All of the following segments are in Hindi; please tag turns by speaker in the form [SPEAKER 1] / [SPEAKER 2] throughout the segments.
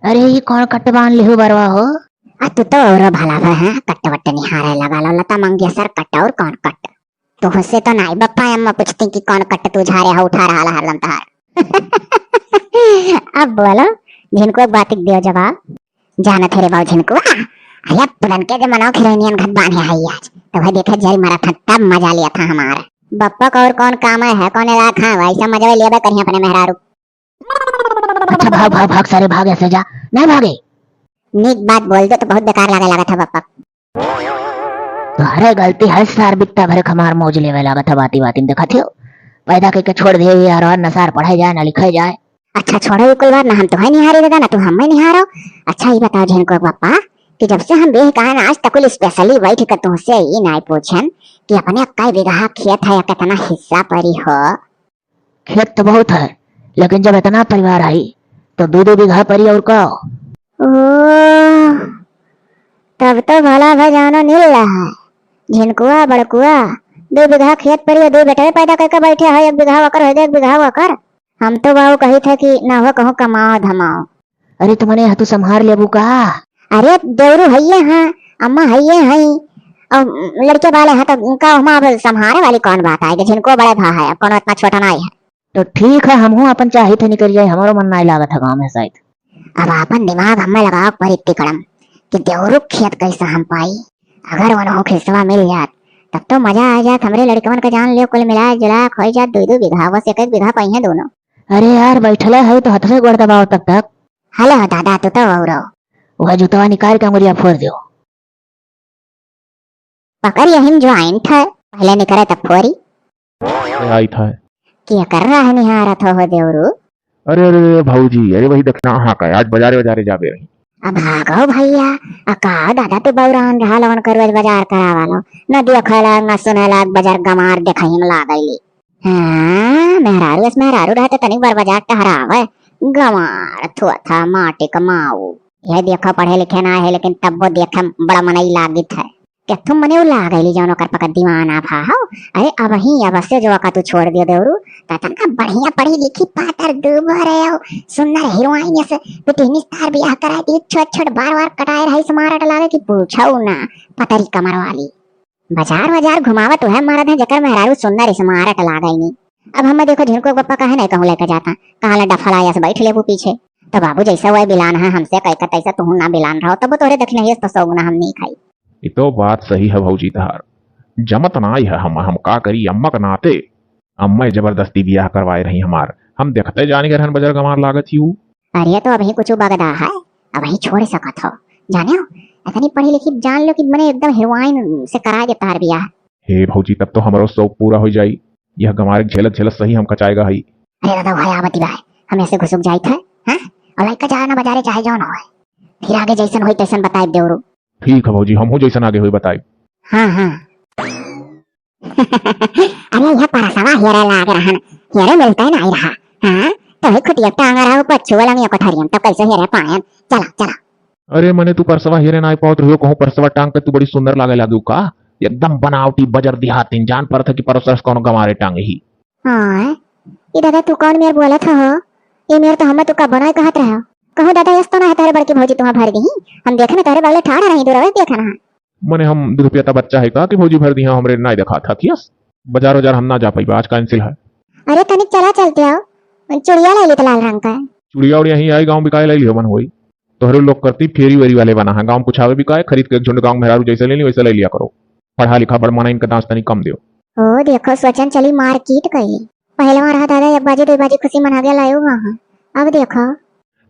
[SPEAKER 1] अरे ये कौन कट्ट बांध ले हो बरवा हो।
[SPEAKER 2] तू तो और भला है कट्ट वट्ट निहारे लगा लो लता मंगेशर कट्ट और कौन कट्ट। तो हुस्से तो नहीं बप्पा अम्मा पूछती कि कौन कट्ट तू झारे हा उठा रहा हरदम तहार। अब बोलो जिनको एक बात दियो जवाब। जाना थे रे बाबू जिनको अरे पुरन के जमाना खिरनियन घट बांधे है आज तो भाई देखे जल मारा था तब मजा लिया था हमारा। बप्पा का और कौन काम है कौन लाख है वैसा मजा लिया कहीं अपने मेहरारू।
[SPEAKER 1] अच्छा भाग भाग भाग सारे भाग ऐसे जा नहीं भागे।
[SPEAKER 2] नीक बात बोल दो तो बहुत बेकार लगा था बप्पा।
[SPEAKER 1] तुम्हारे गलती है सार बिकता भरे खमार मौज लेवे लगा था बाती बाती देखा थे पैदा करके छोड़ दिए यार और नसार पढ़ाई जाए ना लिखाई जाए।
[SPEAKER 2] अच्छा छोड़ो कुल बात ना हम तो है निहारे दादा ना तू हम निहारो। अच्छा ये बताओ जिनको पापा कि जब से हम बेह कहा आज तक स्पेशली बैठ कर तुमसे ये नहीं पूछन कि अपने कई बीघा खेत है या कितना हिस्सा पड़ी हो।
[SPEAKER 1] खेत तो बहुत है लेकिन जब इतना परिवार आई तो दो बीघा परी और का।
[SPEAKER 2] तब तो भला भजानो नील रहा है झिनकुआ बड़कुआ 2 बीघा खेत पर दो बेटे पैदा करके बैठे है 1 बीघा वकर है 1 बीघा वकर। हम तो बाबू कही थे कि ना हो कहूँ कमाओ धमाओ।
[SPEAKER 1] अरे तुम्हारे यहाँ तो संभार लेबू का।
[SPEAKER 2] अरे देवरू है हाँ अम्मा है और लड़के वाले हैं तो उनका हम संभारे वाली कौन बात है जिनको बड़े भा है कौन इतना छोटा नहीं है।
[SPEAKER 1] तो ठीक है हम अपन चाहे थे निकल जाए हमारा मन नहीं लागत है गाँव में शायद।
[SPEAKER 2] अब अपन दिमाग हमें लगाओ पर इतनी कड़म कि देवरू खेत कैसा हम पाई अगर उन्होंने खिसवा मिल जात तब तो मजा आ जात हमरे लड़कवन का जान लियो कुल मिला जुला खोई जात 2 बीघा बस 1 बीघा पाई है दोनों।
[SPEAKER 1] अरे यार बैठले है तो हथवे गोड़ दबाओ तब तक।
[SPEAKER 2] हेलो दादा तू तो और
[SPEAKER 1] वह जूतवा निकाल के अंगुरिया फोड़ दो।
[SPEAKER 2] पकड़ यही ज्वाइंट है पहले निकले तब फोरी
[SPEAKER 3] आई था।
[SPEAKER 2] क्या कर रहा है निहारा था हो देवरू।
[SPEAKER 3] अरे अरे भाऊजी अरे वही दक्षिणा हाँ का आज बाजारे जाबे रही।
[SPEAKER 2] अब भागो भैया अका दादा तो बौरान रहा लवन कर बाजार करावा लो न देखला न सुनेला बाजार गमार देखई में लागैली। हां मेहरारू रहते तनी बार बाजार टहरावे गमार थुआ था माटी कमाऊ। ये देखा पढ़े लिखे ना है लेकिन तब वो देखे बड़ा मनई लागित है क्या तुम मने लागैली जौन ओकर पका दीवाना भा हो। अरे अब ही अब से जो का तू छोड़ दियो देवरू तना बढ़िया पढ़ी लिखी पातर डूब रहे हो सुंदर हीरोइन से पिटनी स्टार बियाह करा दी छोट बार कटाए रही समारट लागे कि पूछो ना पतरी कमर वाली बाजार घुमावत है मारत है जकर मेहरारू सुंदर समारट लागे नहीं। अब हमें देखो झिनको पप्पा कहे नहीं कहूं लेकर जाता कहाँ ला डफलाया से बैठ ले वो पीछे तो बाबू जैसा वह बिलान है हमसे कहता तैसा तू ना बिलान रहो तब तोरे दक्षिण ही तो सौगुना हम नहीं खाई।
[SPEAKER 3] ये तो बात सही है भाऊजी तहार जमत नाई है हम का करी अम्मा का नाते अम्मा जबरदस्ती बियाह करवाए रही हमार हम देखते जाने के रहन बाजार गमार लागत ही।
[SPEAKER 2] अरे तो अभी कुछ बगदा है अब ही छोड़ सकत हो जाने हो इतनी पढ़ी लिखी जान लो कि मैंने एकदम हीरोइन से करा दे तार बियाह।
[SPEAKER 3] हे भाऊजी तब तो हमारो शौक पूरा हो जाई यह गमार झेलत सही हम कचाएगा ही।
[SPEAKER 2] अरे दादा भाई आवती भाई हम ऐसे घुसुक जाई थे हैं और लड़का जाना बाजारे चाहे जाओ ना होए फिर आगे जैसन होई तैसन बताए देवरू।
[SPEAKER 3] ठीक है भाऊजी हम हो जैसन आगे हुई बताई।
[SPEAKER 2] हाँ अरे यह परसवा हेरे लाग रहन हेरे मिलता है नहीं रहा हाँ तो ही खुटिया टांगा रहा पच्चू वाला में कोठरियन तब कैसे हेरे पायन चला।
[SPEAKER 3] अरे मने तू परसवा हेरे ना पावत रहियो कहूं परसवा टांग के तू बड़ी सुंदर लागे लागू का एकदम बनावटी बजर दिहातीन जान पर था कि परसरस कौन गमारे टांगे ही।
[SPEAKER 2] हां ये दादा तू कौन मेर बोला था हो ये मेर तो हम तो का बनाए कहत रहा कहो दादा यस तो ना है तारे बड़की भौजी तुम्हां भर दी हम देखे में तारे बगले ठाड़ा नहीं दूर देखा ना
[SPEAKER 3] मने हम दूध पियाता बच्चा है का कि भौजी भर दी हमरे ना देखा था कि बाजार हम ना जा पाई आज कैंसिल है।
[SPEAKER 2] अरे तनिक चला चलते आओ चुड़िया ले ली तो लाल रंग का
[SPEAKER 3] चुड़िया और यहीं आई गांव बिकाए ले लियो मन होई तोहरे लोग करती फेरी वेरी वाले बना है गांव कुछ आवे बिकाए खरीद के झुंड गांव मेहरारू जैसे ले ली वैसे ले लिया करो पढ़ा लिखा बड़ मना इनका दांत तनी कम दियो।
[SPEAKER 2] ओ देखो सोचन चली मार्केट गई पहले वहां रहा दादा एक बाजी 2 बाजी खुशी मना गया लायो वहां अब देखो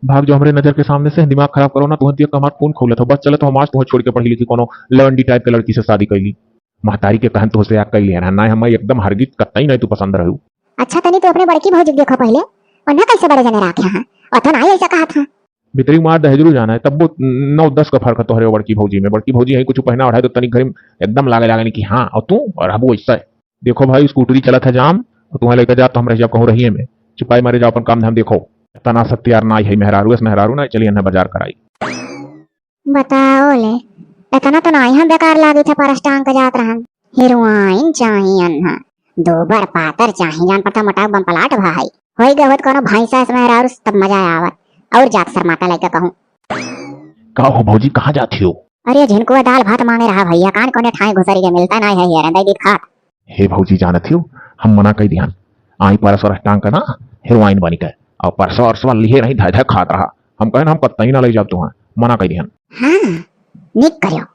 [SPEAKER 3] भाग जो हमारे नजर के सामने से दिमाग खराब करो ना तुहंती कमार खून खोले तो बस चले तो हम आज तुह छोड़ के पढ़ी लिखी कोनो लवंडी टाइप के लड़की से शादी कैली महतारी के कहन तो से याद कैली है ना हम एकदम हरगिज कतई नहीं तू पसंद रहू।
[SPEAKER 2] अच्छा तनी तो अपने बड़की भौजी देखो पहले और ना कैसे बड़े जने राखे हैं और तो ना ऐसा कहा था
[SPEAKER 3] भीतरी मार दहेजरू जाना है तब वो 9-10 का फर्क है तोहरे बड़की भौजी में बड़की भौजी है कुछ पहना ओढ़ाए तो तनी घर में एकदम लागे कि हाँ और तू और अबू ऐसा है। देखो भाई स्कूटरी चला था जाम और तुम्हें लेकर जा तो हम रह जा कहूँ रही में चुपाई मारे जाओ अपन काम धाम देखो तना सत्यार ना है मेहरारू ना चलिए ना बाजार कराई
[SPEAKER 2] बताओ ले इतना तो नहीं हम बेकार लागे थे परस्टांग का जात रहन हीरोइन चाहिए ना 2 बार पातर चाहिए जान पता मटा बम पलाट भाई होई गवत कोनो भैंसा से मेहरारू तब मजा आवत और जात शर्माता लड़का कहूँ।
[SPEAKER 3] का हो भौजी कहाँ जाती हो?
[SPEAKER 2] अरे जिनको दाल भात मांगे रहा भैया, कान कोने ठाई घुसरी के मिलता नहीं है यार, दई खात।
[SPEAKER 3] हे भौजी जानत हो हम मना कई दिहन आई परसों टांग का ना हीरोइन बनी के और परसों अरसवा लिए रही धाय धाय खात रहा हम कहे हम कतई ना ले जाब तुहा मना कई दिहन।
[SPEAKER 2] हाँ निक करो,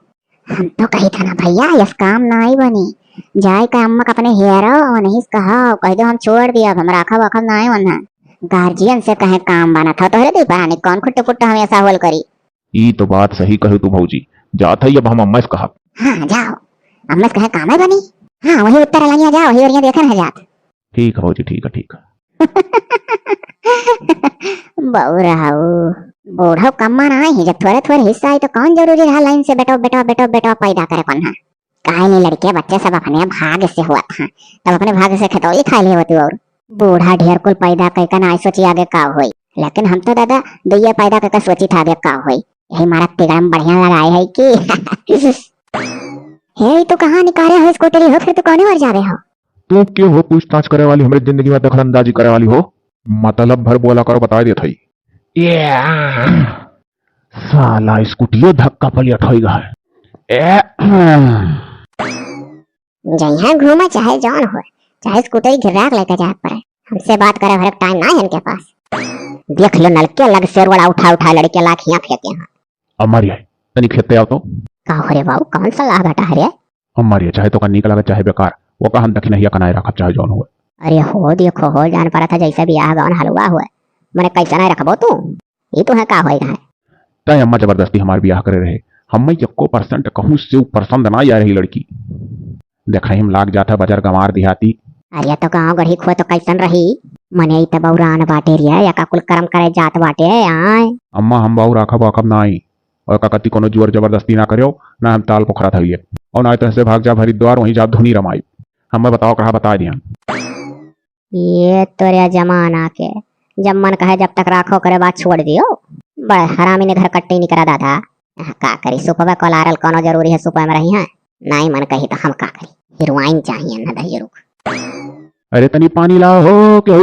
[SPEAKER 2] हम तो कही था ना भैया यस काम नहीं बनी, जाए का अम्मा का अपने हेरो नहीं कहा कह दो हम छोड़ दिया, हम राखा वखा नहीं वरना गार्जियन से कहे काम बना था तो दे पानी कौन खुट्टे पुट्टा हमेशा होल करी।
[SPEAKER 3] ई तो बात सही कहू तू भौजी, जात है अब हम अम्मा से कहा।
[SPEAKER 2] हाँ जाओ, अम्मा से कहे काम है बनी। हाँ वही उत्तर अलगिया जाओ, वही ओरिया देखन है जात।
[SPEAKER 3] ठीक है भौजी ठीक है ठीक है।
[SPEAKER 2] बहु रहाऊ बूढ़ा कम्मा ना ही, जब थोड़े थोड़े हिस्सा आई तो कौन जरूरी रहा लाइन से बेटो बेटो बेटो बेटो पैदा करे पन्ना। काहे नहीं लड़के बच्चे सब अपने भाग्य से हुआ था, तब अपने भाग्य से खतौली खा लिए होती और बूढ़ा ढेर कुल पैदा करके ना सोची आगे का हुई, लेकिन हम तो दादा दुइया पैदा करके सोची था आगे का हुई। यही मारा तिगड़म बढ़िया लगाए है कि हे तो कहाँ निकाले हो स्कूटरी हो, फिर तो कौन और जावे हो?
[SPEAKER 3] तू क्यों हो पूछताछ करे वाली, हमारी जिंदगी में दखल अंदाजी करे वाली हो? मतलब भर बोला करो बता दे थई। साला स्कूटियो धक्का पलियट होइगा है।
[SPEAKER 2] जहाँ घूमा चाहे जौन हो, चाहे स्कूटरी गिरा लेके जाए पड़े, हमसे बात करे भर टाइम ना है इनके पास। देख लो नलके लग शेर बड़ा उठा उठा लड़के लाखियां फेंके हैं।
[SPEAKER 3] अमरिया तनी खेते आओ तो
[SPEAKER 2] का हो रे बाबू, कौन सा लाभ हटा रे?
[SPEAKER 3] अमरिया चाहे तो निकल लगा चाहे बेकार वो कहन तक नहीं कनाए रखब चाहे जौन हुए।
[SPEAKER 2] अरे हो देखो हो जान पड़ा था जैसे भी आह गाउन हलवा हुआ, मैंने कैसा नहीं रखबो तू, ये तो है का होएगा है।
[SPEAKER 3] तय अम्मा जबरदस्ती हमार ब्याह करे रहे, हम 1% कहूँ से पसंद ना आ रही लड़की। देखा हम लाग जाता बाजार गंवार देहाती।
[SPEAKER 2] अरे तो गाँव गढ़ी खो तो कैसन रही, मने त बौरान बाटे रिया या का कुल कर्म करे जात बाटे आए।
[SPEAKER 3] अम्मा हम बाऊ राखब वाखब ना आई और काकती कोनो जोर जबरदस्ती ना करियो ना हम ताल पोखरा था और ना तो ऐसे भाग जा हरिद्वार वहीं जा धुनी रमाई। हमें बताओ कहा बता दिया।
[SPEAKER 2] ये तोरे जमाना के जब मन कहे जब तक राखो करे बात छोड़ दियो, बड़े हरामी ने घर कट्टी नहीं करा दादा। का करी सुपवा कोलारल कोनो जरूरी है सुपवा में रही है, नहीं मन कही तो हम का करी, हीरोइन चाहिए ना दही रुक।
[SPEAKER 3] अरे तनी पानी लाओ हो क्यों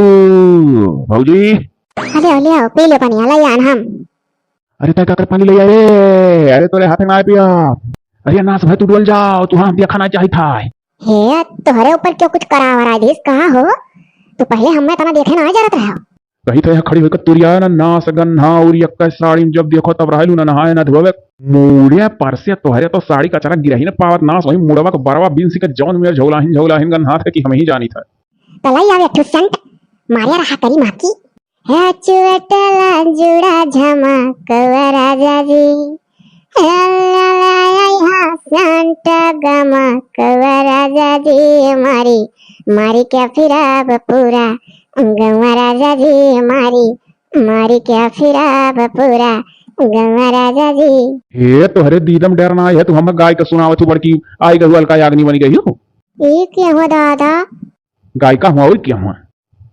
[SPEAKER 3] भौजी?
[SPEAKER 2] अरे ले आओ पी ले पानी ला यान हम।
[SPEAKER 3] अरे तय का कर पानी ले अरे अरे तोरे हाथ में आए पिया। अरे नास भाई तू डोल जाओ, तू हम खाना चाहिए था।
[SPEAKER 2] हे तुम्हारे ऊपर क्यों कुछ करा वरा दिस कहा हो, तो पहले हमें तना देखे ना जरूरत है।
[SPEAKER 3] कहीं तो खड़ी होकर तुरिया ना नास गन्हा और यक्का साड़ी जब देखो तब रहलू ना नहाए ना धोवे मुड़िया परसे तोहरे तो साड़ी का चरक गिरही ना पावत नास वही मुड़वा का बरवा बिनसी का जौन में झोलाहिन गन्हा था कि हम ही जानी था।
[SPEAKER 2] तलाई आवे ठुसंट मारिया रहा करी माकी है चुटला जुड़ा झमक राजा जी संत गमक राजा जी मारी मारी क्या फिराब पूरा गंवा राजा जी मारी मारी क्या फिराब पूरा गंवा राजा जी।
[SPEAKER 3] हे तोहरे दीदम डरना है, तू हम गाय का सुनावत तू बड़की आई गई हल्का याग्नि बनी गई हो।
[SPEAKER 2] ये क्या हो दादा?
[SPEAKER 3] गायिका हुआ और क्या हुआ?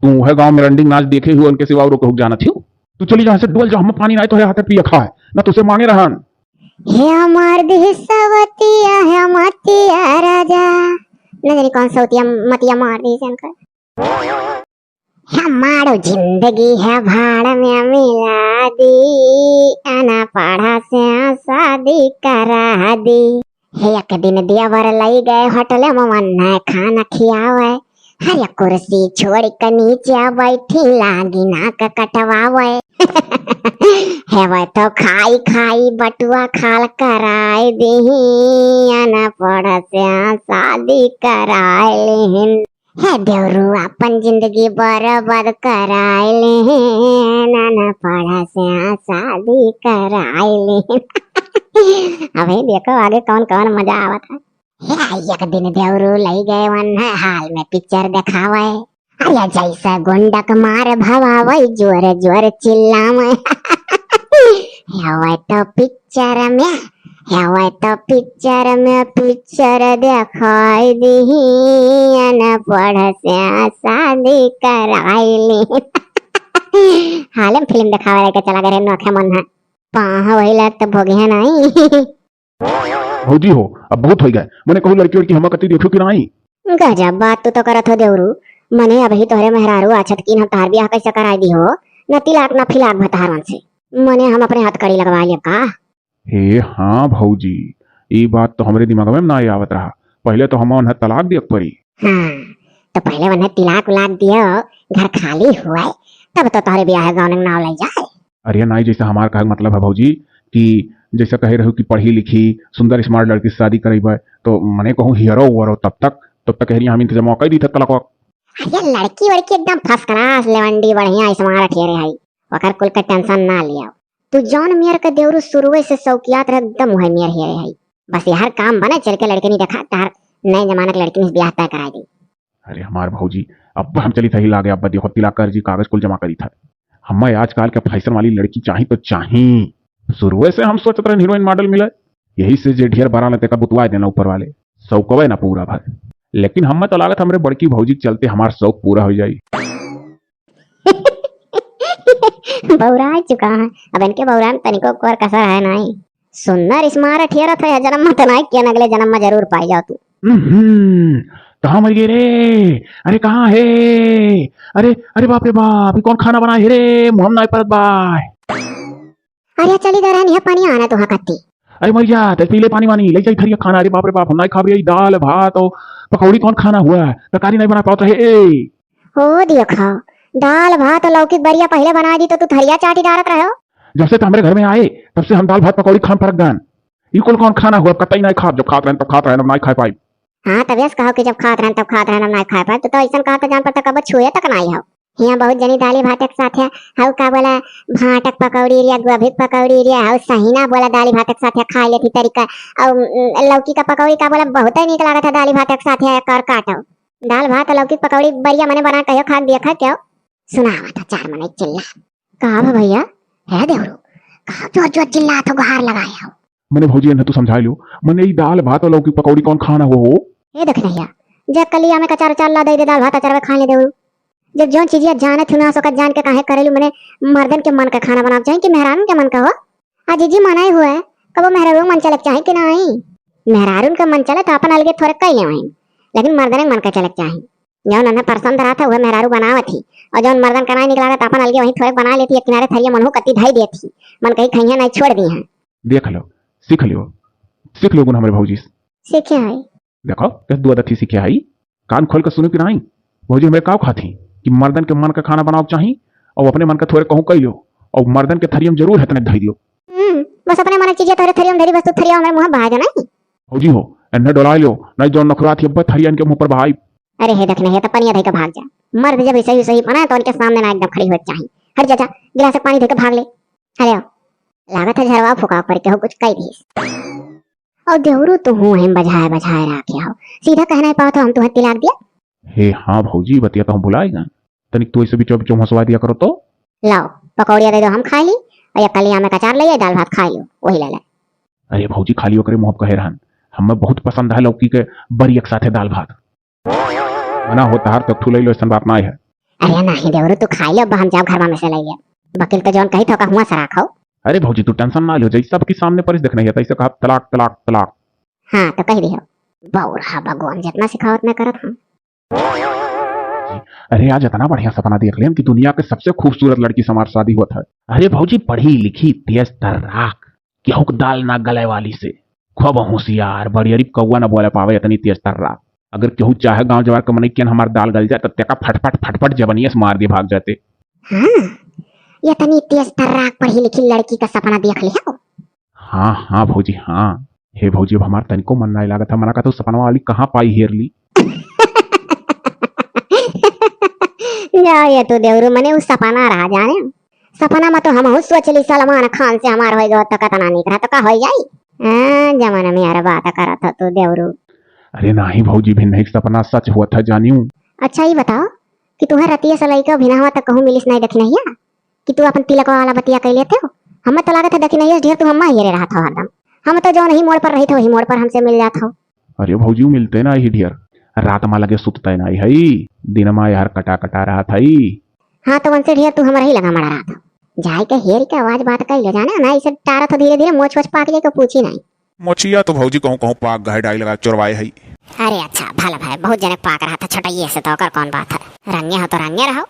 [SPEAKER 3] तू है गांव में रंडिंग नाच देखे हुए उनके सिवा और को जाना थी। तू चली जहाँ से डोल जा, हम पानी ना तो हाथ पिया खा है ना तुझसे मांगे रहन।
[SPEAKER 2] हे अमर दिसवतिया है मतिया राजा, न जाने कौन सा मतिया मार दी शंकर। हमारो जिंदगी है भाड़ में मिला दी, आना पढ़ा से शादी करा दी। हे एक दिन देवर लाई गए होटल में मन खाना खियावे, हर कुर्सी छोड़ के नीचे बैठी लागी नाक कटवावे। है वह तो खाई खाई बटुआ खाल कराए दही, आना पढ़ा से शादी कराए लेहिन। है देवरू अपन जिंदगी बर्बाद कराए लेहिन, आना पढ़ा से शादी कराए लेहिन। अभी देखो आगे कौन कौन मजा आवा था। एक दिन देवरू लई गए वन हाल में पिक्चर दिखावे, अरे जैसा गुंडक मार भवावे जोर जोर चिल्लावे। है तो पिक्चर में है तो पिक्चर में पिक्चर दिखाई दी, न पढ़ से शादी कराई ली। हाल में फिल्म दिखावे के चला गए नोखे मन है पाहा वही लग तो भोगे है नहीं।
[SPEAKER 3] भौजी हो अब बहुत हो गए, मैंने कहूँ लड़की लड़की हम कती देखो कि नहीं।
[SPEAKER 2] गजब बात तो करत हो देवरू, मने अभी तोहरे मेहरारू आछत की हम तार ब्याह कैसे कराई दी हो, न तिलाक न फिलाक भतारन से। मने हम अपने हथकड़ी लगवा लिया का।
[SPEAKER 3] हे हाँ भौजी, ये बात तो हमारे दिमाग में ना ही आवत रहा। पहले तो हम उन्हें तलाक दिया परी।
[SPEAKER 2] हाँ तो पहले उन्हें तिलाक उलाक दियो, घर खाली हुआ है, तब तो तुम्हारे ब्याह गाँव में नाव लग जाए।
[SPEAKER 3] अरे नहीं, जैसा हमारा का मतलब है भौजी कि जैसा कहे रहो कि पढ़ी लिखी सुंदर स्मार्ट लड़की से शादी करेबे, तो मने कहूँ हीरो वरो तब तक कह रही हम इंतजाम मौका ही दी था तलाक।
[SPEAKER 2] अरे लड़की वड़की एकदम फर्स्ट क्लास लेवंडी बढ़िया स्मार्ट ठेरे है, ओकर कुल का टेंशन ना लिया। तू जॉन मियर के देवरू शुरुए से शौकियात रह एकदम वही मियर हेरे है। बस यार काम बने चल के लड़के नहीं देखा तार नए जमाने के लड़की से ब्याह तय करा दी।
[SPEAKER 3] अरे हमार भौजी अब हम चली सही लागे, अब देखो तिलाक कर जी कागज कुल जमा करी था। हमें आजकल के फैशन वाली लड़की चाहिए तो चाहिए। शुरुए से हम सोचते रहे हीरोइन मॉडल मिले, यही से जे ढेर बड़ा लेते का बुतवा देना ऊपर वाले शौकवे ना पूरा भर। लेकिन हमें तो लागत हमरे बड़की भौजी के चलते हमार शौक पूरा हो जाई।
[SPEAKER 2] बौरा चुका है अब इनके बौरा में तनिको कोर कसर है नहीं। सुंदर स्मार्ट ठेरा था जन्म मत नहीं किया, अगले जन्म में जरूर पाई जाओ तू।
[SPEAKER 3] कहाँ मर गए रे? अरे कहाँ है? अरे अरे बाप रे बाप, ये कौन खाना बना है रे? मोहम्मद नाई परत बाय।
[SPEAKER 2] अरे चली दरन यह पानी आना तो हकती।
[SPEAKER 3] अरे मर जा, तेरे पीले पानी वानी ले जाई थरिया खाना। अरे बाप रे बाप, हम नहीं खा रही दाल भात और पकौड़ी कौन खाना हुआ है? तरकारी नहीं बना पाता है। ए
[SPEAKER 2] हो दियो खाओ दाल भात और लौकी बढ़िया पहले बना दी तो तू थरिया चाटी डालत रहो।
[SPEAKER 3] जब से हमारे घर में आए तब से हम दाल भात पकौड़ी खान फरक गन। ये कुल कौन खाना हुआ? कतई नहीं खा, जब खात रहे तब खात रहे, नहीं खा पाई।
[SPEAKER 2] हाँ तब यस कहो कि जब खात रहन तब खात रहन ना खा पाए तो ऐसा कहा तो जान पर कब छुए तक नहीं हो। यहाँ बहुत जनी दाली भात के साथ है हाउ का बोला भाटक पकौड़ी रिया गोभिक पकौड़ी रिया हाउ सहीना बोला दाली भात के साथ है खा लेती तरीका। और लौकी का पकौड़ी का बोला बहुत ही निक लगा था दाली भात के साथ है कर काटो। दाल भात और लौकी पकौड़ी बढ़िया मैंने बना कहो खा दिया खा क्या सुनावा था चार मने चिल्ला कहा भैया है देवरू कहा जो जो चिल्ला तो गुहार लगाया हो।
[SPEAKER 3] मैंने भौजी ने तो समझा लो, मैंने ये दाल भात और लौकी पकौड़ी कौन खाना हो?
[SPEAKER 2] ये देख नैया जब कलिया में कचार चार ला दे दे दाल भात अचार खा ले देवरू। जब जोन चीज जाने थुना सका जान के काहे करेलू मने मर्दन के मन का खाना बनाना चाहिए कि मेहरान के मन का हो। आज जी मनाई हुआ है कब मेहरारू मन चलक चाहे कि नहीं। मेहरारू का मन चले तो अपन अलगे थोड़े कई ले वहीं, लेकिन मर्दन मन का चलक चाहे। जौन उन्हें पसंद रहा था वह मेहरारू बनावत थी और जौन मर्दन का नहीं निकला था अपन अलगे वहीं थोड़े बना लेती है। किनारे थरिया मन हो कति धाई देती मन कहीं खैया नहीं छोड़ दी है।
[SPEAKER 3] देख लो सीख लो गुण हमारे भौजी से।
[SPEAKER 2] सीखे है
[SPEAKER 3] देखो कैसे दो आदत थी सीखे आई, कान खोल कर सुनो कि नहीं। भौजी हमें काव खाती कि मर्दन के मन का खाना बनाओ चाहिए और अपने मन का थोड़े कहूँ कही लो और मर्दन के थरियम जरूर है तने धरी लो।
[SPEAKER 2] बस अपने मन की चीजें थोड़े थरियम धरी बस तू थरिया में मुंह बहा जाना नहीं।
[SPEAKER 3] भौजी हो एन्ने डोला लो नहीं जो नखरा थी अब थरियन के मुंह पर बहाई।
[SPEAKER 2] अरे हे देखने है तो पनिया धई के भाग जा। मर्द जब सही सही बना तो उनके सामने ना एकदम खड़ी हो चाहिए। हट जा जा गिलास से पानी धई के भाग ले। अरे लागत है झरवा फुका पर के हो कुछ कई भी और देवरू तो हूँ हम बजाए रखे हो सीधा कहना ही पाओ तो हम तुम्हें तिलाक दिया।
[SPEAKER 3] हे हाँ भौजी बतिया तो हम बुलाएगा तनिक तो इसे बीचों बीचों हंसवा दिया करो तो।
[SPEAKER 2] लाओ पकौड़िया दे दो हम खा ली और या कलिया में कचार ले दाल भात खा लो वही ले ले।
[SPEAKER 3] अरे भौजी खाली होकर मुँह कहे रहन हमें बहुत पसंद है लौकी के बरी एक साथ दाल भात मना होता हर तक ठुले लो ऐसा बात नहीं है।
[SPEAKER 2] अरे नहीं देवरू तू खा लो हम जाओ घर में से ले वकील तो जौन कही तो हुआ से राखो।
[SPEAKER 3] अरे भौजी तू टेंशन ना लो, जैसे सबके सामने पर देखना है तैसे कहा तलाक तलाक तलाक।
[SPEAKER 2] हाँ तो कह दियो बौरा भगवान जितना सिखावत मैं करत हूँ।
[SPEAKER 3] अरे आज इतना बढ़िया सपना देख ले कि दुनिया के सबसे खूबसूरत लड़की से हमारी शादी हुआ था। अरे भौजी पढ़ी लिखी तेज तर्राक गेहूं दाल ना गले वाली से खूब होशियार बड़ी कौआ ना बोले पावे इतनी तेज तर्राक। अगर केहू चाहे गांव जवार के मन हमार दाल गल जाए तो तेका फटफट फटफट जबनिया से मार दिए भाग जाते।
[SPEAKER 2] हाँ ये तनी तेज तर्राक पढ़ी लिखी लड़की का सपना देख लिया।
[SPEAKER 3] हाँ हाँ भौजी हाँ। हे भौजी अब हमार तनिको मन नहीं लागत मना का तो सपना वाली कहाँ पाई हेर ली।
[SPEAKER 2] जाओ ये तो देवरू मने उस सपना रहा जाने सपना में तो हम सोच ली सलमान खान से हमार हो गया तो कतना निकला तो का हो जाई। जमाना में यार बात करा था तो देवरू।
[SPEAKER 3] अरे नहीं भौजी भी नहीं सपना सच हुआ था जानियो।
[SPEAKER 2] अच्छा ये बताओ कि तुम्हें रतिया से लइका बिना हुआ तक कहूं मिलिस नहीं देखी नहीं कि तू अपन तिलक वाला बतिया कह लेते हो। हमें तो लागत है देखी नहीं ढेर तू हम ही रहा था हरदम। हम तो जो नहीं मोड़ पर रही थे वही मोड़ पर हमसे मिल जाता हो।
[SPEAKER 3] अरे भौजी मिलते ना ही ढेर रात में लगे सुतते नहीं है दिन में यार कटा कटा रहा था।
[SPEAKER 2] हाँ तो उनसे ढेर तू हमारा ही लगा मरा रहा था जाए के हेर के आवाज बात कर ले जाना ना इसे टारा था धीरे धीरे मोच वोच पाक जाए पूछी नहीं।
[SPEAKER 3] मोचिया तो भौजी कहूँ कहूँ पाक गए डाई लगा चोरवाए है।
[SPEAKER 2] अरे अच्छा भला भाई बहुत जने पाक रहा था छोटा ये से तो कर कौन बात है रंगे हो तो रंगे रहो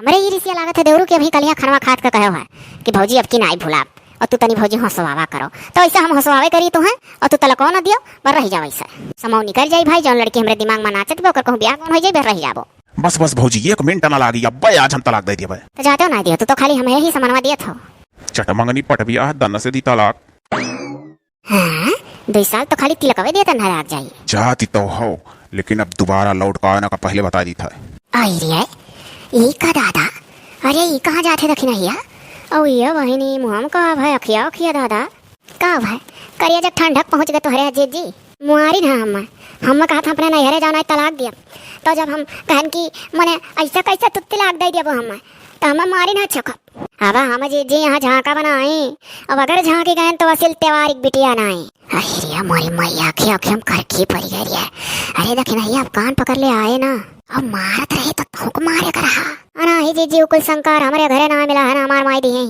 [SPEAKER 2] हमरे ये रिसिया लागत है देवरू के अभी कलिया खनवा खाद का कहो है कि भौजी अब की नाई भुलाब और तू तनी भौजी हंसवावा करो तो ऐसा हम हंसवावे करी तो है और तू तलको न दियो बर रह जाओ ऐसा समौ निकल जाई भाई जौन लड़की हमरे दिमाग में नाचत बे ओकर कहूं ब्याह कौन हो जाई बर रह जाबो।
[SPEAKER 3] बस बस भौजी 1 मिनट ना लागी अब आज हम तलाक दे दिया
[SPEAKER 2] तो जाते हो ना दियो तू तो खाली हमें ही समनवा दियत हो।
[SPEAKER 3] चटमंगनी पटबिया दन से दी तलाक।
[SPEAKER 2] हां 2 साल तो खाली तिलकवे दिया त नाराज जाई
[SPEAKER 3] जाती तो हो लेकिन अब दोबारा लौट का आना का पहले बता दी था।
[SPEAKER 2] आई रे ई का दादा अरे ई कहां जाथे दखिना हिया औ ये बहिनी मुहम का भाई अखिया अखिया दादा का भाई करिया जब ठंडक पहुंच गए तो हरे अजीत जी मुआरी ना हम कहा था अपने नहरे जाना है तलाक दिया तो जब हम कहन की मने ऐसा कैसे तू तलाक दे दिया हम तो हम मारी ना छक अब हम जी जी यहाँ झांका बनाए अब अगर झांकी गए तो वसील त्योहारिक बिटिया ना आई अरे मोरी मैया की अखियम करकी पड़ी गई है। अरे दखिना ये अब कान पकड़ ले आए ना अब मारत रहे तो थूक मारे कर रहा अना ही जी जी कुल संकार हमारे घरे ना मिला है ना हमार माई दी है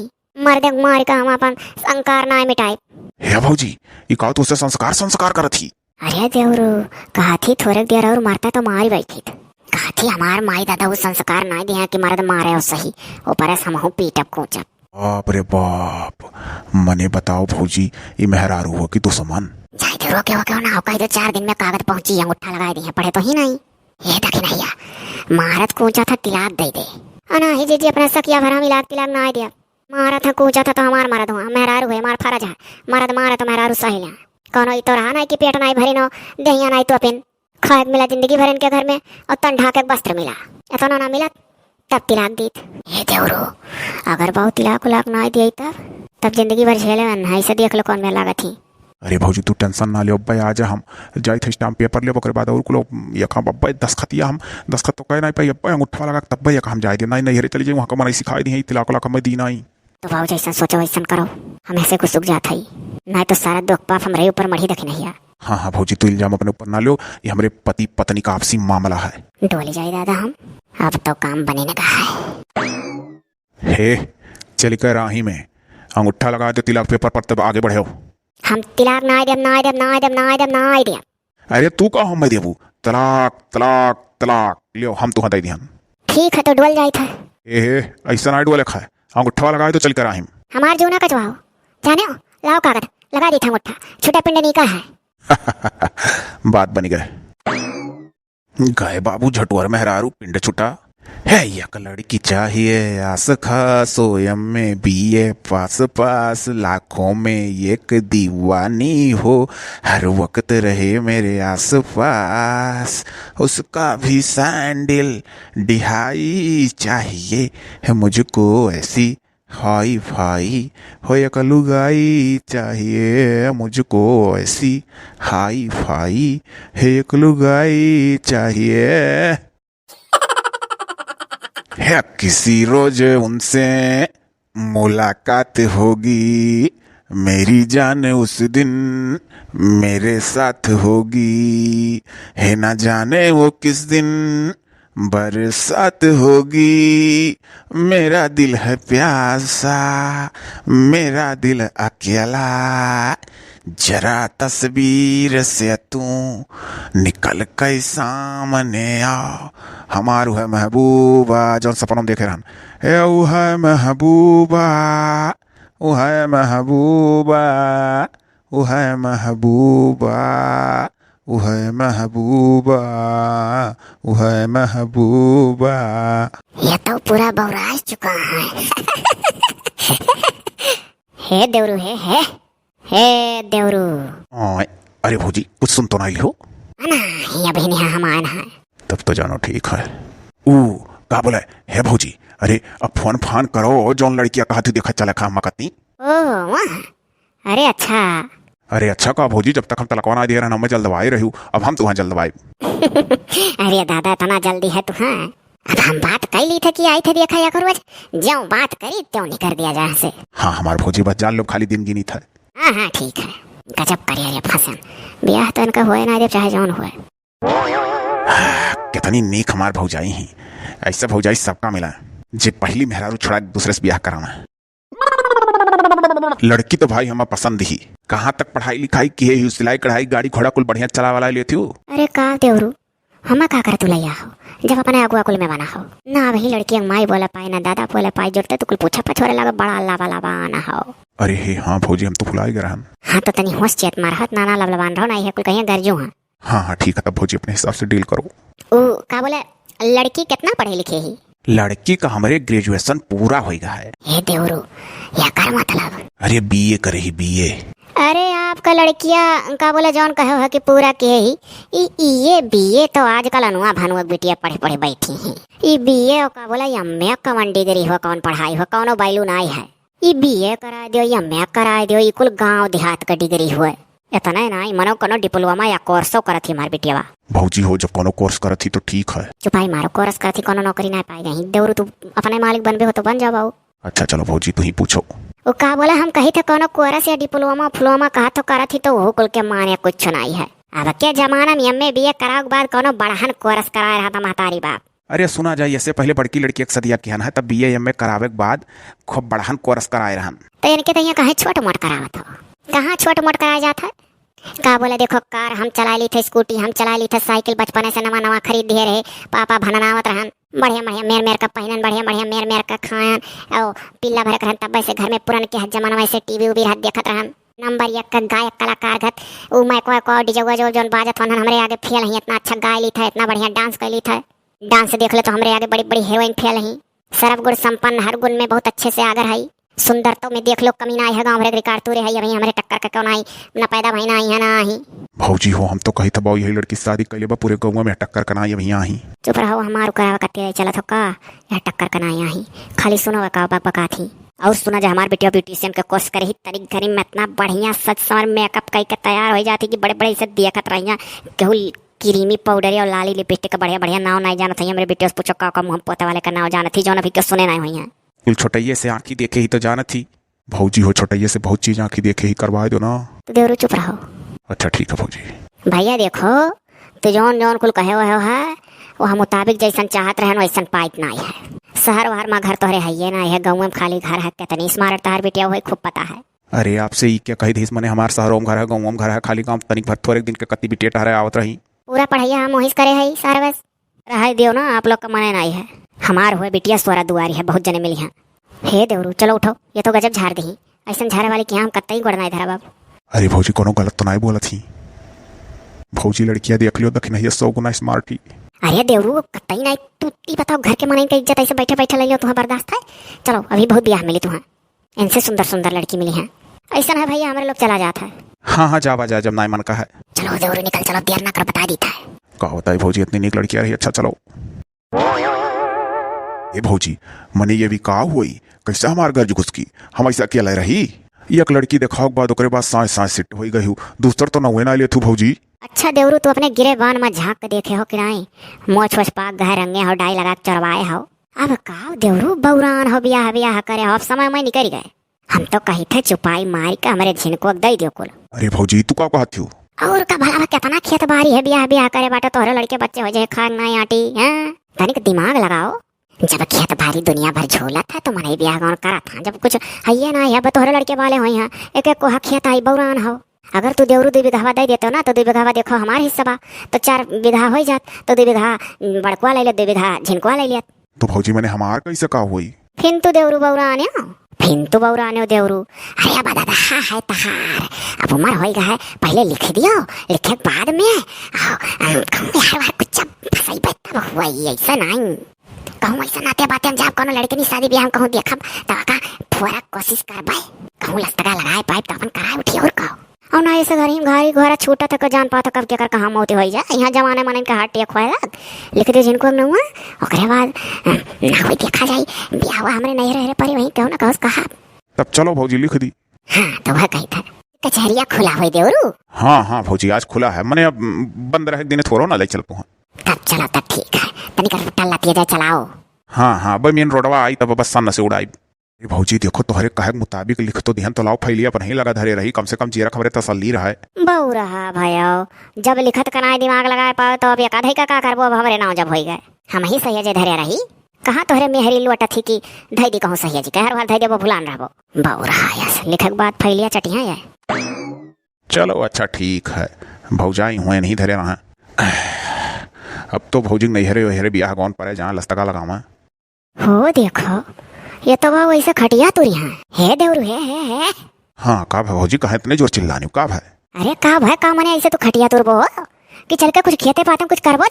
[SPEAKER 2] मर्द मार का हम अपन संकार ना मिटाए।
[SPEAKER 3] हे भौजी ये का तो से संस्कार करत थी।
[SPEAKER 2] अरे देवरू कहा थी थोड़े देर और मारता तो मारी बैठी कहा थी हमार माई दादा वो संस्कार ना दिया कि मर्द मारे हो सही ऊपर हम हूँ पीटप कोचप।
[SPEAKER 3] बाप रे बाप मने बताओ भौजी ये मेहरारू हो कि तो समान
[SPEAKER 2] जाए तो रोके वोके ना कही तो 4 दिन में कागज पहुंची अंगूठा लगा दी है पढ़े तो ही नहीं ये तक नहीं महारत कोचा था तिलाक दे दे अना ही जी अपना सकिया भरा मिलाक तिलाक ना दिया मारा था कोचा था तो हमार मरद हुआ मेहरारू है हमार फर्ज है मरद मारा तो मेहरारू सही ला कौन तो रहा ना कि पेट नहीं भरी नो दहिया नहीं तो अपन खाए मिला जिंदगी भर इनके घर में और तन ढाके वस्त्र मिला इतना ना मिला तब तिलाक दी ये देवरो अगर बहुत तिलाक उलाक ना दिया तब जिंदगी भर झेले नहीं से देख लो कौन में लागत थी।
[SPEAKER 3] अरे भौजी तू टेंशन ना ले अब्बा आज हम जाई थे स्टाम्प पेपर ले ओकर बाद और कुलो यखा अब्बा दस्खतिया हम दस्खत तो कह नहीं पाई अब्बा अंगूठा लगा तब यखा हम जाए दे नहीं नहीं हरे चली जाई वहां का मनाई सिखाई दी तिलाक वाला मैं दी नहीं
[SPEAKER 2] तो बाबू जैसा सोचो वैसा करो हम ऐसे कुछ सुख जाता ही नहीं तो सारा दुख पाप हमारे ऊपर मढ़ी रखे नहीं।
[SPEAKER 3] हाँ भौजी तू इल्जाम अपने ऊपर ना लो ये हमारे पति पत्नी का आपसी मामला है।
[SPEAKER 2] डोली जाए दादा हम अब तो काम बने ने कहा है
[SPEAKER 3] हे चली कर राही में अंगूठा लगा दे तिलाक पेपर पर तब आगे बढ़े हो।
[SPEAKER 2] हम तिलाक ना देम ना देम ना देम ना देम ना देम।
[SPEAKER 3] अरे तू का हम मैं देबू तलाक तलाक तलाक लियो हम तू दे दिहन
[SPEAKER 2] ठीक है तो डोल जाई था
[SPEAKER 3] ए ऐसा ना डोले खाए अंगूठा लगा तो चल कर राही
[SPEAKER 2] हमार जूना कचवाओ जाने हो लाओ कागज लगा दी था अंगूठा छोटा पिंड नहीं का है
[SPEAKER 3] बात बनी गए गए बाबू झटुअर मेहरारू पिंड छुटा है यक लड़की चाहिए आस खास सोयम में बीए पास पास लाखों में एक दीवानी हो हर वक्त रहे मेरे आस पास उसका भी सैंडल डिहाई चाहिए है मुझको ऐसी हाई फाई हो एक लुगाई चाहिए मुझको ऐसी हाई फाई है एक लुगाई चाहिए है किसी रोज उनसे मुलाकात होगी मेरी जान उस दिन मेरे साथ होगी है ना जाने वो किस दिन बरसात होगी मेरा दिल है प्यासा मेरा दिल अकेला जरा तस्वीर से तू निकल के सामने आओ हमारू है महबूबा जो सपनों में देखे रहन ए वो है महबूबा वो है महबूबा वो है महबूबा वो है महबूबा वो है महबूबा।
[SPEAKER 2] ये तो पूरा बौराज चुका है हे देवरू हे देवरू
[SPEAKER 3] अरे भौजी कुछ सुन तो नहीं हो
[SPEAKER 2] ना ये अभी नहीं हम आए हैं
[SPEAKER 3] तब तो जानो ठीक है का बोले है भौजी अरे अब फोन फान करो जौन लड़कियां कहा थी देखा चला खा मकती
[SPEAKER 2] ओ अरे अच्छा
[SPEAKER 3] अरे अच्छा का भौजी जब तक हम तलकवा ना दे रहे हम जल्दवाई रही अब हम तुम्हें जल्दवाई
[SPEAKER 2] अरे दादा इतना जल्दी है तू हाँ अब हम बात कर ली थे कि आई थे देखा या करो जो बात करी त्यों नहीं कर दिया जहाँ से
[SPEAKER 3] हाँ हमारे भौजी बस जान लो खाली दिन गिनी था।
[SPEAKER 2] हाँ ठीक है गजब करिए फसन ब्याह तो इनका हुए ना जब चाहे जौन हुए
[SPEAKER 3] कितनी नेक हमार भौजाई ही ऐसा भौजाई सबका मिला जे पहली मेहरारू छोड़ा दूसरे से ब्याह कराना लड़की तो भाई हमें पसंद ही कहाँ तक पढ़ाई लिखाई की है सिलाई कढ़ाई गाड़ी घोड़ा कुल बढ़िया चला वाला लेती हूँ।
[SPEAKER 2] अरे का देवरू हम का कर तू लैया हो जब अपने अगुआ कुल में बना हो ना वही लड़की माई बोले पाई ना दादा बोले पाई जोड़ते तो कुल पूछा पछोरे लगा बड़ा लावा लावा आना हो।
[SPEAKER 4] अरे हे हाँ भौजी हम तो भुला ही गए रहन।
[SPEAKER 2] हाँ तो तनी होश चेत मारहत नाना लबलबान रहो ना ये कुल कहीं गरजू हाँ।
[SPEAKER 4] हाँ ठीक है तब भौजी अपने हिसाब से डील करो।
[SPEAKER 2] ओ का बोले लड़की कितना पढ़े लिखे ही?
[SPEAKER 4] लड़की का हमारे ग्रेजुएशन पूरा हो गया है।
[SPEAKER 2] हे देवरू या कर मतलब
[SPEAKER 4] अरे बीए करे ही बीए।
[SPEAKER 2] अरे आपका लड़किया का बोले जौन कहो है कि पूरा किए ही ये बीए तो आजकल अनुआ भानुआ बिटिया पढ़े पढ़े बैठी हैं। ये बीए का बोले यम्मे कौन डिग्री हो कौन पढ़ाई हो कौन बैलू नहीं है। ये बीए करा दियो यम्मे करा दियो ये कुल गांव देहात का डिग्री हुए इतना ना मनो कोनो डिप्लोमा या कोर्सो करत ही मार बिटिया।
[SPEAKER 4] भौजी हो जब कोनो कोर्स करत ही तो ठीक है।
[SPEAKER 2] चुपाई मारो कोर्स करत ही कोनो नौकरी ना पाई गई देवरू तू अपने मालिक बनबे हो तो बन जाओ।
[SPEAKER 4] अच्छा चलो भौजी तू ही पूछो।
[SPEAKER 2] वो का बोला हम कही थे कोनो कोर्स या डिप्लोमा फ्लोमा कहा तो करत ही तो वो कुल के माने कुछ नहीं है। अब के जमाना में एमए बीए कराओ के बाद कोनो बड़हन कोर्स कराए रहा था महतारी बाप।
[SPEAKER 4] अरे सुना जाए ऐसे पहले बड़की लड़की एक सदिया किहन है तब बीए एमए करावे के बाद खूब बड़हन कोर्स कराए रहन।
[SPEAKER 2] तो इनके तो यहाँ कहीं छोट मोट करावत हो कहाँ छोट मोट कराया जाता है। का बोले देखो कार हम चला ली थे स्कूटी हम चला ली थे साइकिल बचपने से नवा नवा खरीद दिए रहे पापा भननावत रहन बढ़िया बढ़िया मेर मेर का पहनन बढ़िया बढ़िया मेर मेर का खायन और पिल्ला भर रहन तब से घर में पुरान के जमाना वैसे टीवी उवी हाथ देखत रहन नंबर एक का गायक कलाकार घत उ मैं को डीजे जो जोन बाजत हन हमरे आगे फेल ही इतना अच्छा गाय ली था इतना बढ़िया डांस कर ली था। डांस देख ले तो हमरे आगे बड़ी बड़ी हीरोइन फेल ही सर्व गुण संपन्न हर गुण में बहुत अच्छे से आगर है। सुंदरता में देख लो कमी ना आई है गाँव भरे रिकार तूरे है अभी हमारे टक्कर का कौन आई ना पैदा भाई ना आई है ना आई।
[SPEAKER 4] भौजी हो हम तो कही था बाऊ यही लड़की शादी कर ले पूरे गाँव में टक्कर कना ये भैया ही।
[SPEAKER 2] चुप रहो हमारो करावा कत्ते चला था का यह टक्कर कना आई खाली सुनो का बका थी और सुना जा हमारे बेटिया ब्यूटिशियन का कोर्स करे ही तरीक घरी में इतना बढ़िया सच समर मेकअप कई के तैयार हो जाती कि बड़े बड़े इसे देखत रही केहू क्रीमी पाउडर और लाली लिपस्टिक का बढ़िया बढ़िया नाव नहीं जाना था मेरे बेटे से पूछो का मुँह पोते वाले का नाव जाना थी जो अभी क्यों सुने नहीं हुई है।
[SPEAKER 4] कुल छोटैये से आँखी देखे ही तो जाना थी भौजी हो छोटैये से बहुत चीज आँखी देखे ही करवा दो ना।
[SPEAKER 2] तो देवरू चुप रहो।
[SPEAKER 4] अच्छा ठीक है भौजी।
[SPEAKER 2] भैया देखो तो जौन जौन कुल कहे हुए है वह मुताबिक जैसन चाहत रहे वैसन पाइत नहीं है। शहर वहर में घर तोहरे है ना है गाँव में खाली घर है कितनी स्मार्ट तार बेटिया वही खूब पता है।
[SPEAKER 4] अरे आपसे ही क्या कही थी मैंने हमारे शहरों में घर है गाँव में घर है खाली गाँव तनिक भर थोड़े दिन के कति बिटिया टहरे आवत रही
[SPEAKER 2] पूरा पढ़ाइया हम वही करे है सारा बस रह दियो ना आप लोग का मने नहीं है। हमार हुए बिटिया सोरा दुआरी है बहुत जने मिली हैं। हे देवरू चलो उठो ये तो गजब झाड़ दी ऐसा झाड़े वाले की हम कत्ता ही गोड़ना इधर बाबू।
[SPEAKER 4] अरे भौजी कोनो गलत तो नहीं बोला थी भौजी लड़कियां देख लियो दखी नहीं 100 गुना स्मार्ट ही।
[SPEAKER 2] अरे देवरू कत्ता ही नहीं तू बताओ घर के मने का इज्जत ऐसे बैठे बैठे ले लियो तुम्हें बर्दाश्त है। चलो अभी बहुत ब्याह मिली तुम्हें इनसे सुंदर सुंदर लड़की मिली है ऐसा है भैया हमारे लोग चला जाता है।
[SPEAKER 4] हाँ हाँ जावा जा जब नाई मन का है।
[SPEAKER 2] चलो देवरू निकल चलो देर ना कर बता देता है।
[SPEAKER 4] का होता है भौजी इतनी नीक लड़की आ रही अच्छा चलो। ए भौजी मने ये भी का हुई कैसा हमार गर्ज घुस की हम ऐसा अकेला रही एक लड़की देखाओ के बाद ओकरे बाद सांस सांस सिट हो गई दूसर तो नवे ना ले तू भौजी।
[SPEAKER 2] अच्छा देवरू तू अपने गिरे बान में झाँक के देखे हो कि नहीं मोछ वोछ पाक गए रंगे हो डाई लगा के चढ़वाए हो। अब का देवरू बौरान हो ब्याह ब्याह करे हो अब समय में निकल गए हम तो कही थे चुपाई मार के हमारे झिनको दे दियो कुल।
[SPEAKER 4] अरे भौजी तू का कहत थी
[SPEAKER 2] और का भला कितना खेत बारी है ब्याह ब्याह करे बाटे तोहरे लड़के बच्चे हो जाए खान नहीं आटी हैं तनिक दिमाग लगाओ। जब खेत बारी दुनिया भर झोला था तो मन ब्याह कौन करा था जब कुछ है ना है तोहरे लड़के वाले हो यहाँ एक एक कोहा खेत आई बौरान हो। अगर तू देवरू 2 बीघा दे देते हो ना तो 2 बीघा देखो हमारे हिस्सा बा तो 4 बीघा हो जात तो 2 बीघा बड़कुआ ले लिया 2 बीघा झिनकुआ ले लिया।
[SPEAKER 4] तो भौजी मैंने हमार कैसे का हुई
[SPEAKER 2] फिर तू देवरू बौरान फिर तू बौरान देवरू। अरे अब दादा है तहार अब उम्र हो गया पहले लिख दियो लिखे के बाद में कुछ फसाई बैठा हुआ ऐसा नहीं कहूँ ऐसा नाते बातें हम जब कोनो लड़के की शादी ब्याह कहूँ देखब तब का पूरा कोशिश करबे कहूँ लस्तगा लगाए पाइप तो अपन कराए उठी और कहो और ना ऐसे घरी घोरा छूटा तक जान पाता कब के कर कहाँ मौती हो जाए यहाँ जमाने मन का हाथ टेक खोए लिख दे जिनको न हुआ ओकरे बाद ना हुई देखा जाए ब्याह हुआ हमारे नहीं रह पड़ी वहीं कहूँ ना कहूँ कहा
[SPEAKER 4] तब चलो भौजी लिख दी।
[SPEAKER 2] हाँ तो वह कही था कचहरिया खुला हुई देवरू।
[SPEAKER 4] हाँ हाँ भौजी आज खुला है मैंने अब बंद रहे दिन थोड़ा ना ले चल तू।
[SPEAKER 2] तब चलो तब ठीक है तनिक रुपटा लतिया जाए चलाओ।
[SPEAKER 4] हाँ हाँ भाई मेन रोडवा आई तब बस सन से उड़ाई। भौजी देखो तुम्हारे कहे के मुताबिक लिख तो ध्यान तो लाओ फैलिया पर नहीं लगा धरे रही कम से कम जीरा खबरें तसल्ली रहा है
[SPEAKER 2] बहु रहा भयो जब लिखत कनाए दिमाग लगाए पाओ तो अब एक आधा का करबो अब हमारे नाव जब हो गए हम ही सही धरे रही कहाँ तोहरे मेहरी लुटा थी कि धई दी कहूँ सही जी कहर वाल धई देबो भुलान रहबो बहु रहा यस लिखक बाद फैलिया चटिया है।
[SPEAKER 4] चलो अच्छा ठीक है भौजाई हुए नहीं धरे रहा अब तो भौजी नैहरे वहरे बियाह गौन परे जहाँ लस्तका लगावा।
[SPEAKER 2] हो देखो, ये तो वह वैसे खटिया तुरी है देवरू है।
[SPEAKER 4] हाँ का भाई भौजी कहा इतने जोर चिल्लानी का भाई?
[SPEAKER 2] अरे का भाई का मने ऐसे तो खटिया तुरबो कि चल के कुछ खेते पाते कुछ करबो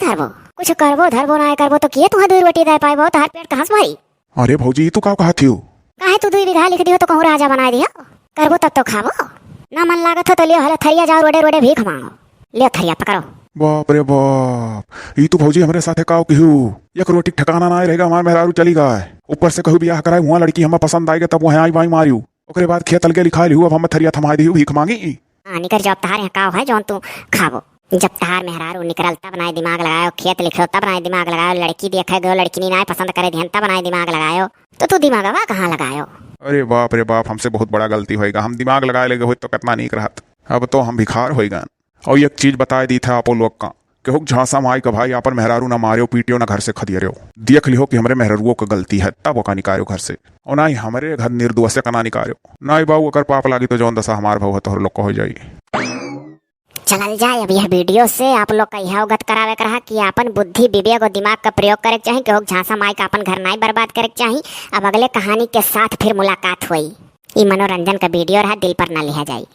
[SPEAKER 2] धरबो ना करबो तो किए तुहा 2 रोटी दे पाइबो तार पेट कहां से भरी?
[SPEAKER 4] अरे भौजी तू का कहा थी?
[SPEAKER 2] काहे तू 2 बीघा लिख दियो तो कहूं राजा बना दिया, करबो तब तो खाबो, ना मन लागत हो तो लियो हले थरिया जाओ रोडे भीख मांगो, ले थरिया पकड़ो।
[SPEAKER 4] बाप रे बाप, ये तो भौजी हमारे साथे काव कहू एक रोटी ठिकाना ना रहेगा, हमारे मेहरारू चली गए, ऊपर से कहू बियाह कराए हुआ लड़की हमें पसंद आई तब वहाँ आई बाई मारियो, ओकरे बाद खेत अलगे लिखा लिहू, अब हम थरिया थमा दिहू भीख मांगी।
[SPEAKER 2] निकर जब तहार यहाँ काव है जौन तू खाबो, जब तहार मेहरारू निकल तब ना दिमाग लगायो, खेत लिखो तब ना दिमाग लगायो, लड़की देखे गयो लड़की नहीं ना पसंद करे ध्यान तब ना दिमाग लगायो, तो तू दिमागवा कहाँ लगायो?
[SPEAKER 4] अरे बाप रे बाप, हमसे बहुत बड़ा गलती होएगा, हम दिमाग लगाए लगे हो तो कितना नहीं रहत, अब तो हम भिखार होएगा। और एक चीज बताए दी था आपो लोग का कि झांसा माई का भाई अपन मेहरारू ना मारियो पीटियो ना घर से खदियो, देख लिहो कि हमारे मेहरारुओं का गलती है तब ओका निकालो घर से, और ना ही हमारे घर निर्दोष से कना निकालो, ना ही बाबू अगर पाप लागी तो जौन दशा हमार भाव है तो लोग को हो जाई।
[SPEAKER 2] चलल जाए अब यह वीडियो से आप लोग का यह अवगत करावे कर कि अपन बुद्धि विवेक और दिमाग का प्रयोग करे चाहिए, कि झांसा माई का अपन घर नहीं बर्बाद करे चाहिए। अब अगले कहानी के साथ फिर मुलाकात हुई। ये मनोरंजन का वीडियो रहा, दिल पर ना लिया जाए।